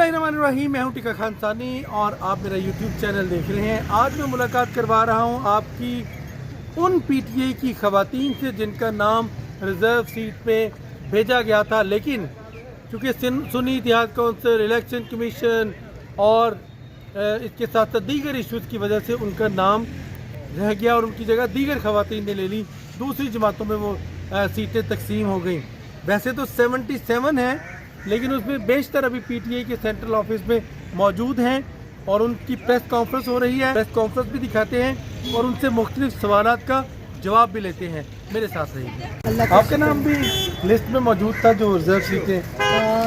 बिस्मिल्लाहिर्रहमानिर्रहीम। मैं हूं टिका खान सानी और आप मेरा यूट्यूब चैनल देख रहे हैं। आज मैं मुलाकात करवा रहा हूं आपकी उन पीटीआई की खवातीन से जिनका नाम रिजर्व सीट पे भेजा गया था, लेकिन चूँकि सुन्नी इत्तेहाद कौंसिल, इलेक्शन कमीशन और इसके साथ साथ दीगर इशूज़ की वजह से उनका नाम रह गया और उनकी जगह दीगर खवातीन ने ले ली। दूसरी जमातों में वो सीटें तकसीम हो गई। वैसे तो 77 हैं, लेकिन उसमें बेशतर अभी पीटीआई के सेंट्रल ऑफिस में मौजूद हैं और उनकी प्रेस कॉन्फ्रेंस हो रही है। प्रेस कॉन्फ्रेंस भी दिखाते हैं और उनसे मुख्तलिफ सवालात का जवाब भी लेते हैं। मेरे साथ रहिए। आपका नाम भी लिस्ट में मौजूद था जो रिजर्व सीटें।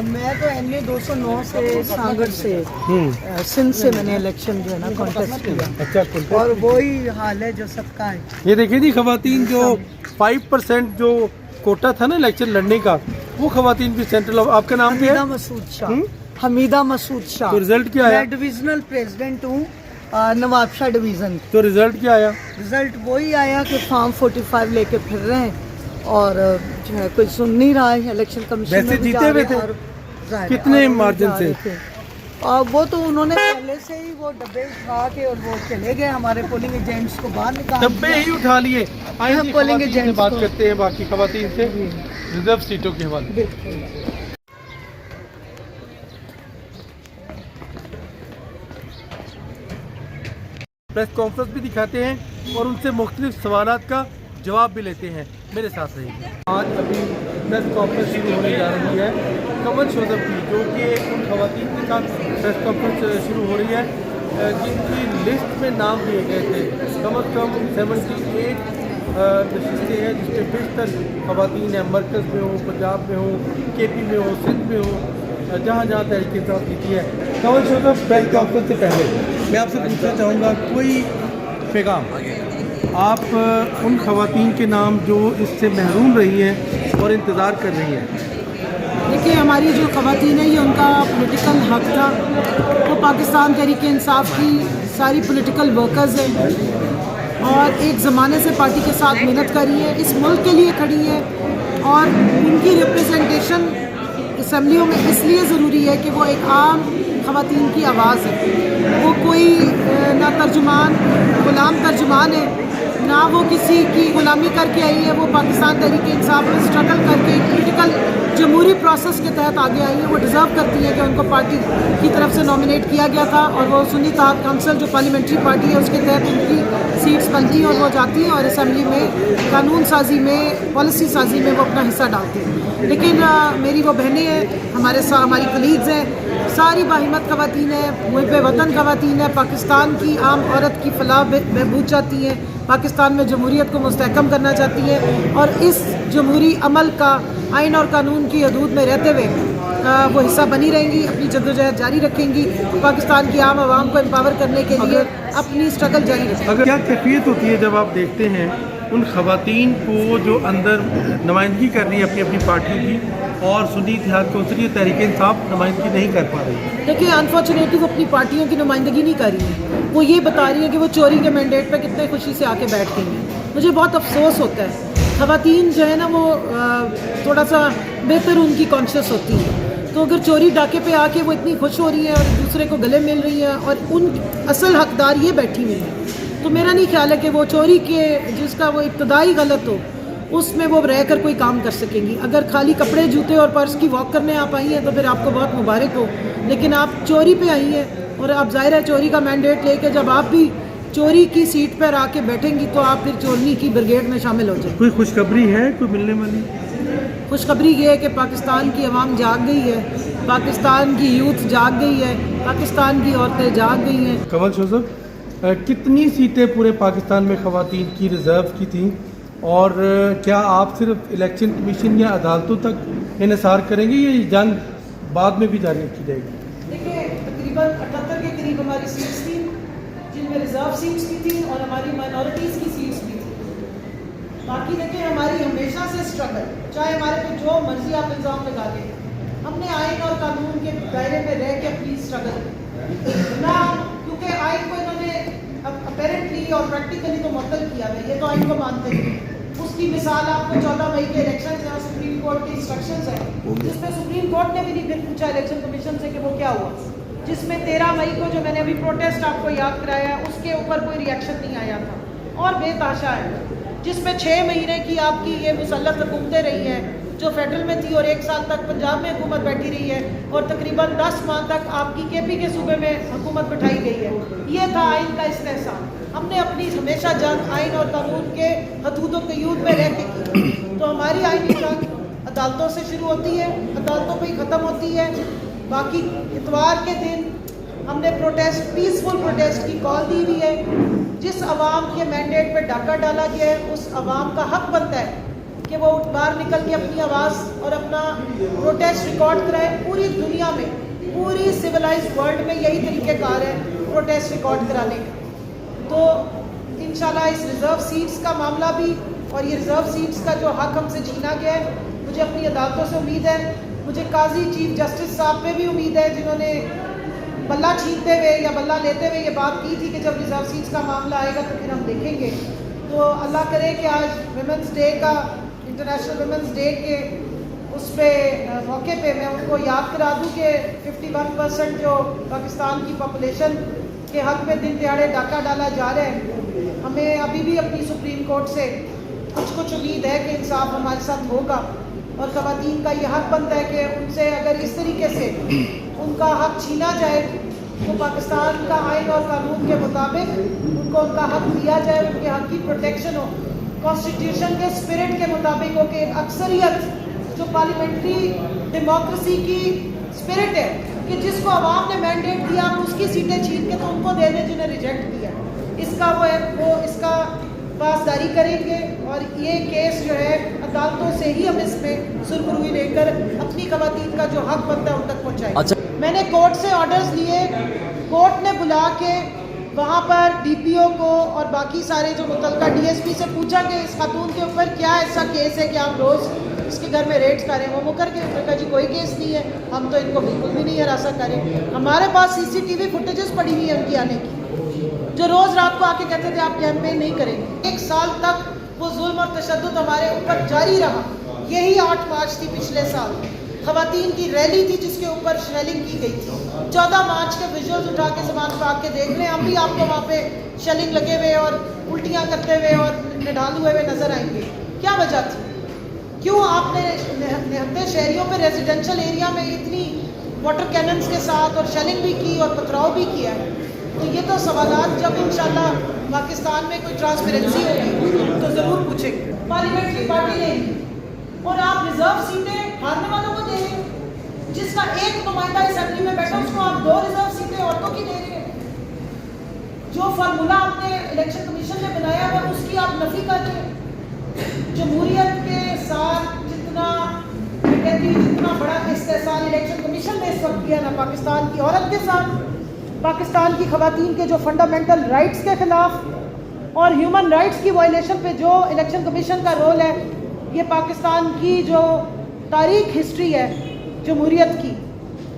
मैं तो NA 209 से सांगड़ से सिंध से मैंने इलेक्शन जो है ना कॉन्टेस्ट किया। अच्छा, और वही हाल है जो सबका है। ये देखिए जी, खवातीन जो 5% जो कोटा था ना इलेक्शन लड़ने का, वो खवातीन भी सेंट्रल। आपका नाम क्या है? हमीदा मसूद शाह। हमीदा मसूद शाह। तो रिजल्ट क्या आया? मैं डिविजनल प्रेसिडेंट हूँ नवाबशाह डिवीज़न। तो रिजल्ट क्या आया? रिजल्ट वही आया कि फॉर्म 45 लेके फिर रहे हैं और जो है कोई सुन नहीं रहा है। इलेक्शन कमीशन वैसे जीते हुए थे? कितने मार्जिन से? और वो तो उन्होंने पहले से ही वो डब्बे उठा के और वो चले गए। हमारे पोलिंग एजेंट्स को बाहर निकाल डब्बे ही उठा लिए। आइए पोलिंग खवातीन से एजेंट्स बात करते हैं बाकी खवातीन से रिजर्व सीटों के हवाले। प्रेस कॉन्फ्रेंस भी दिखाते हैं और उनसे मुख्तलिफ सवालात का जवाब भी लेते हैं। मेरे साथ रहिए। आज अभी प्रेस कॉन्फ्रेंस शुरू होने जा रही है कमल शोजब की, जो कि उन खवातीन के साथ प्रेस कॉन्फ्रेंस शुरू हो रही है जिनकी लिस्ट में नाम दिए गए थे। कम अज़ कम 78 नशिस्तें हैं जिसमें बेशतर खवातीन हैं। मरकज़ में हो, पंजाब में हो, KP में हो, सिंध में हो, जहाँ जहाँ तहरीक इंसाफ की है। कमल शोजब, प्रेस कॉन्फ्रेंस से पहले मैं आपसे पूछना चाहूँगा, कोई पैगाम आप उन खवातीन के नाम जो इससे महरूम रही हैं और इंतज़ार कर रही हैं? देखिए, हमारी जो खवातीन है ये उनका पॉलिटिकल हक था। वो पाकिस्तान तहरीक इंसाफ की सारी पॉलिटिकल वर्कर्स हैं और एक ज़माने से पार्टी के साथ मेहनत कर रही है, इस मुल्क के लिए खड़ी है और उनकी रिप्रेजेंटेशन असम्बलियों में इसलिए ज़रूरी है कि वो एक आम खवातीन की आवाज़ है। वो कोई ना तर्जुमान, ग़ुलाम तर्जुमान है, ना वो किसी की ग़ुलामी करके आई है। वो पाकिस्तान तहरीक इंसाफ में स्ट्रगल करके पॉलिटिकल जमहूरी प्रोसेस के तहत आगे आई है। वो डिज़र्व करती है कि उनको पार्टी की तरफ से नॉमिनेट किया गया था और वो सुन्नी इत्तेहाद कौंसिल जो पार्लियामेंट्री पार्टी है उसके तहत उनकी सीट्स बनती हैं और वो जाती हैं और असम्बली में कानून साजी में, पॉलिसी साजी में वो अपना हिस्सा डालती हैं। लेकिन मेरी वो बहनें हैं, हमारी कलीग्स हैं, सारी बाहिम्मत खवातीन हैं, मुहिब वतन खवातीन हैं, पाकिस्तान की आम औरत की फलाह बहबूद चाहती हैं, पाकिस्तान में जमहूरियत को मुस्तहकम करना चाहती हैं और इस जमहूरी अमल का आइन और कानून की हदूद में रहते हुए वो हिस्सा बनी रहेंगी, अपनी जद्दोजहद जारी रखेंगी, पाकिस्तान की आम आवाम को एम्पावर करने के लिए अपनी स्ट्रगल जारी रखेंगी। अगर क्या कैफियत होती है जब आप देखते हैं उन खवातीन को जो अंदर नुमाइंदगी कर रही है अपनी अपनी पार्टी की और सुन्नी इत्तेहाद कौंसिल तहरीक इंसाफ नुमाइंदगी नहीं कर पा रही? देखिए, अनफॉर्चुनेटली वो अपनी पार्टियों की नुमाइंदगी नहीं कर रही है। वो ये बता रही है कि वो चोरी के मैंडेट पे कितने खुशी से आके बैठ गई हैं। मुझे बहुत अफसोस होता है। खवातीन जो है ना वो थोड़ा सा बेहतर उनकी कॉन्शियस होती है, तो अगर चोरी डाके पे आके वो इतनी खुश हो रही है और एक दूसरे को गले मिल रही है और उन असल हकदार ये बैठी हुई है, तो मेरा नहीं ख्याल है कि वो चोरी के जिसका वो इब्तदाई गलत हो उसमें वो रह कर कोई काम कर सकेंगी। अगर खाली कपड़े, जूते और पर्स की वॉक करने आप आई हैं तो फिर आपको बहुत मुबारक हो, लेकिन आप चोरी पे आई हैं और अब जाहिर है चोरी का मैंडेट लेके जब आप भी चोरी की सीट पर आके बैठेंगी तो आप फिर चोरनी की ब्रिगेड में शामिल हो जाए। कोई खुशखबरी है, कोई मिलने वाली? खुशखबरी ये है कि पाकिस्तान की आवाम जाग गई है, पाकिस्तान की यूथ जाग गई है, पाकिस्तान की औरतें जाग गई हैं। कमल शोजब, कितनी सीटें पूरे पाकिस्तान में खवातीन की रिजर्व की थी और क्या आप सिर्फ इलेक्शन कमीशन या अदालतों तक इन्हिसार करेंगे या ये जंग बाद में भी जारी रखी जाएगी? देखिए, तकरीबन 78 के करीब हमारी सीट्स थी जिनमें रिजर्व सीट्स भी थी और हमारी माइनॉरिटीज़ की सीट्स भी थी। बाकी देखिए, हमारी हमेशा से स्ट्रगल, चाहे हमारे पे जो मर्जी आप इल्ज़ाम लगा दें, हमने आइन और कानून के दायरे में रह के अपनी स्ट्रगल ना, क्योंकि आइन को इन्होंने अपेरेंटली और प्रैक्टिकली तो मुअत्तल किया है, ये तो आइन को मानते हैं। उसकी मिसाल आपको 14 मई के इलेक्शन है और सुप्रीम कोर्ट के इंस्ट्रक्शंस हैं जिसमें सुप्रीम कोर्ट ने भी नहीं फिर पूछा इलेक्शन कमीशन से कि वो क्या हुआ। جس میں 13 مئی کو جو میں نے ابھی پروٹیسٹ آپ کو یاد کرایا ہے اس کے اوپر کوئی ریئیکشن نہیں آیا تھا، اور بے تحاشا ہے، جس میں 6 مہینے کی آپ کی یہ مسلط حکومتیں رہی ہیں جو فیڈرل میں تھی، اور 1 سال تک پنجاب میں حکومت بیٹھی رہی ہے، اور تقریباً 10 ماہ تک آپ کی کے پی کے صوبے میں حکومت بٹھائی گئی ہے۔ یہ تھا آئین کا استحصال۔ ہم نے اپنی ہمیشہ جنگ آئین اور قانون کے حدود و قیود میں رہ کے کی، تو ہماری آئینی جنگ عدالتوں سے شروع ہوتی ہے، عدالتوں پہ ہی ختم ہوتی ہے۔ باقی اتوار کے دن ہم نے پروٹیسٹ، پیسفل پروٹیسٹ کی کال دی ہوئی ہے۔ جس عوام کے مینڈیٹ پہ ڈاکہ ڈالا گیا ہے اس عوام کا حق بنتا ہے کہ وہ باہر نکل کے اپنی آواز اور اپنا پروٹیسٹ ریکارڈ کرائے۔ پوری دنیا میں، پوری سویلائزڈ ورلڈ میں یہی طریقہ کار ہے پروٹیسٹ ریکارڈ کرانے کا۔ تو انشاءاللہ اس ریزرو سیٹس کا معاملہ بھی، اور یہ ریزرو سیٹس کا جو حق ہم سے چھینا گیا ہے، مجھے اپنی عدالتوں سے امید ہے، مجھے قاضی چیف جسٹس صاحب پہ بھی امید ہے جنہوں نے بلہ چھینتے ہوئے یا بلہ لیتے ہوئے یہ بات کی تھی کہ جب ریزرو سیٹس کا معاملہ آئے گا تو پھر ہم دیکھیں گے۔ تو اللہ کرے کہ آج ویمنس ڈے کا، انٹرنیشنل ویمنس ڈے کے اس پہ موقع پہ میں ان کو یاد کرا دوں کہ 51% جو پاکستان کی پاپولیشن کے حق میں دن دیہڑے ڈاکہ ڈالا جا رہا ہے۔ ہمیں ابھی بھی اپنی سپریم کورٹ سے کچھ امید ہے کہ انصاف ہمارے ساتھ ہوگا، اور خواتین کا یہ حق بنتا ہے کہ ان سے اگر اس طریقے سے ان کا حق چھینا جائے تو پاکستان کا آئین اور قانون کے مطابق ان کو ان کا حق دیا جائے، ان کے حق کی پروٹیکشن ہو، کانسٹیٹیوشن کے اسپرٹ کے مطابق ہو کہ اکثریت جو پارلیمنٹری ڈیموکریسی کی اسپرٹ ہے کہ جس کو عوام نے مینڈیٹ دیا آپ اس کی سیٹیں چھین کے تو ان کو دے دیں جنہیں ریجیکٹ کیا۔ اس کا وہ اس کا پاسداری کریں گے، اور یہ کیس جو ہے عدالتوں سے ہی ہم اس میں سرخروئی لے کر اپنی خواتین کا جو حق بنتا ہے ان تک پہنچائیں گے۔ میں نے کورٹ سے آرڈرز لیے، کورٹ نے بلا کے وہاں پر ڈی پی او کو اور باقی سارے جو متعلقہ ڈی ایس پی سے پوچھا کہ اس خاتون کے اوپر کیا ایسا کیس ہے کہ آپ روز اس کے گھر میں ریڈز کریں۔ وہ مکر کے کہا جی کوئی کیس نہیں ہے، ہم تو ان کو بالکل بھی نہیں ہراساں کریں، ہمارے پاس سی سی ٹی وی فوٹیجز پڑی ہوئی ہیں ان کی آنے کی، جو روز رات کو آ کے کہتے تھے آپ کیمپین نہیں کریں گے۔ 1 سال تک وہ ظلم اور تشدد ہمارے اوپر جاری رہا۔ یہی 8 مارچ تھی پچھلے سال، خواتین کی ریلی تھی جس کے اوپر شیلنگ کی گئی تھی۔ 14 مارچ کے ویژولز اٹھا کے زبان پاک کے دیکھ لیں، ہم بھی آپ کو وہاں پہ شیلنگ لگے ہوئے اور الٹیاں کرتے ہوئے اور نڈال ہوئے نظر آئیں گے۔ کیا وجہ تھی؟ کیوں آپ نے نہتے شہریوں پہ ریزیڈینشل ایریا میں اتنی واٹر کیننز کے ساتھ اور شیلنگ بھی کی اور پتھراؤ بھی کیا ہے؟ تو یہ تو سوالات جب انشاءاللہ پاکستان میں کوئی ٹرانسپیرنسی ہوگی تو ضرور پوچھیں گے۔ پارلیمنٹری پارٹی نے، اور آپ ریزرو سیٹیں ہارنے والوں کو دے رہے ہیں، جس کا ایک نمائندہ اسمبلی میں بیٹھا اس کو آپ 2 ریزرو سیٹیں عورتوں کی دے رہے ہیں۔ جو فارمولہ آپ نے الیکشن کمیشن نے بنایا ہے اس کی آپ نفی کر رہے ہیں۔ جمہوریت کے ساتھ جتنا بڑا استحصال الیکشن کمیشن نے اس وقت کیا نا پاکستان کی عورت کے ساتھ، پاکستان کی خواتین کے جو فنڈامنٹل رائٹس کے خلاف اور ہیومن رائٹس کی وائلیشن پہ جو الیکشن کمیشن کا رول ہے، یہ پاکستان کی جو تاریخ ہسٹری ہے جمہوریت کی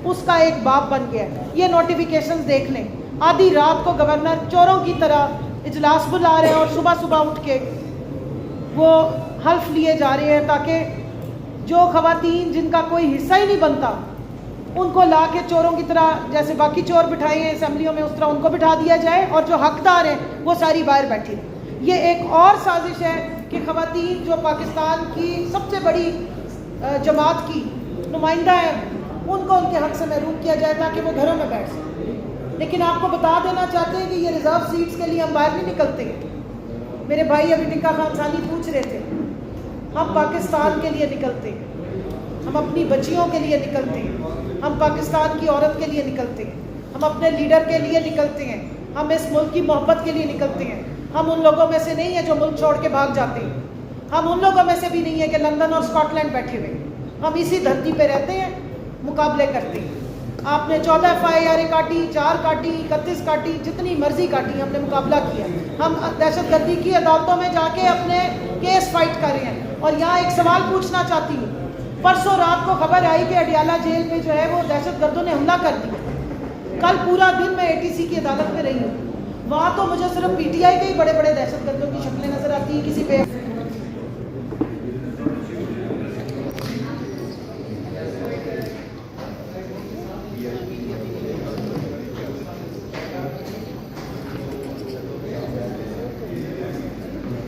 اس کا ایک باب بن گیا ہے۔ یہ نوٹیفیکیشنز دیکھ لیں، آدھی رات کو گورنر چوروں کی طرح اجلاس بلا رہے ہیں اور صبح صبح اٹھ کے وہ حلف لیے جا رہے ہیں تاکہ جو خواتین جن کا کوئی حصہ ہی نہیں بنتا ان کو لا کے چوروں کی طرح، جیسے باقی چور بٹھائے ہیں اسمبلیوں میں اس طرح ان کو بٹھا دیا جائے، اور جو حقدار ہیں وہ ساری باہر بیٹھی ہیں۔ یہ ایک اور سازش ہے کہ خواتین جو پاکستان کی سب سے بڑی جماعت کی نمائندہ ہیں ان کو ان کے حق سے محروم کیا جائے تاکہ وہ گھروں میں بیٹھ سکیں۔ لیکن آپ کو بتا دینا چاہتے ہیں کہ یہ ریزرو سیٹس کے لیے ہم باہر نہیں نکلتے۔ میرے بھائی ابھی ٹکا خان ثانی پوچھ رہے تھے، ہم پاکستان کے لیے نکلتے ہیں، ہم اپنی بچیوں کے لیے نکلتے ہیں، ہم پاکستان کی عورت کے لیے نکلتے ہیں، ہم اپنے لیڈر کے لیے نکلتے ہیں، ہم اس ملک کی محبت کے لیے نکلتے ہیں۔ ہم ان لوگوں میں سے نہیں ہیں جو ملک چھوڑ کے بھاگ جاتے ہیں، ہم ان لوگوں میں سے بھی نہیں ہیں کہ لندن اور اسکاٹ لینڈ بیٹھے ہوئے، ہم اسی دھرتی پہ رہتے ہیں، مقابلے کرتے ہیں۔ آپ نے 14 FIR کاٹی، 4 کاٹی، 31 کاٹی، جتنی مرضی کاٹی، ہم نے مقابلہ کیا۔ ہم دہشت گردی کی عدالتوں میں جا کے اپنے کیس فائٹ کر رہے ہیں۔ اور یہاں ایک سوال پوچھنا چاہتی ہوں، پرسوں رات کو خبر آئی کہ اڈیالہ جیل میں جو ہے وہ دہشت گردوں نے حملہ کر دیا۔ کل پورا دن میں ATC کی عدالت میں رہی ہوں، وہاں تو مجھے صرف PTI کے ہی بڑے بڑے دہشت گردوں کی شکلیں نظر آتی ہیں، کسی پہ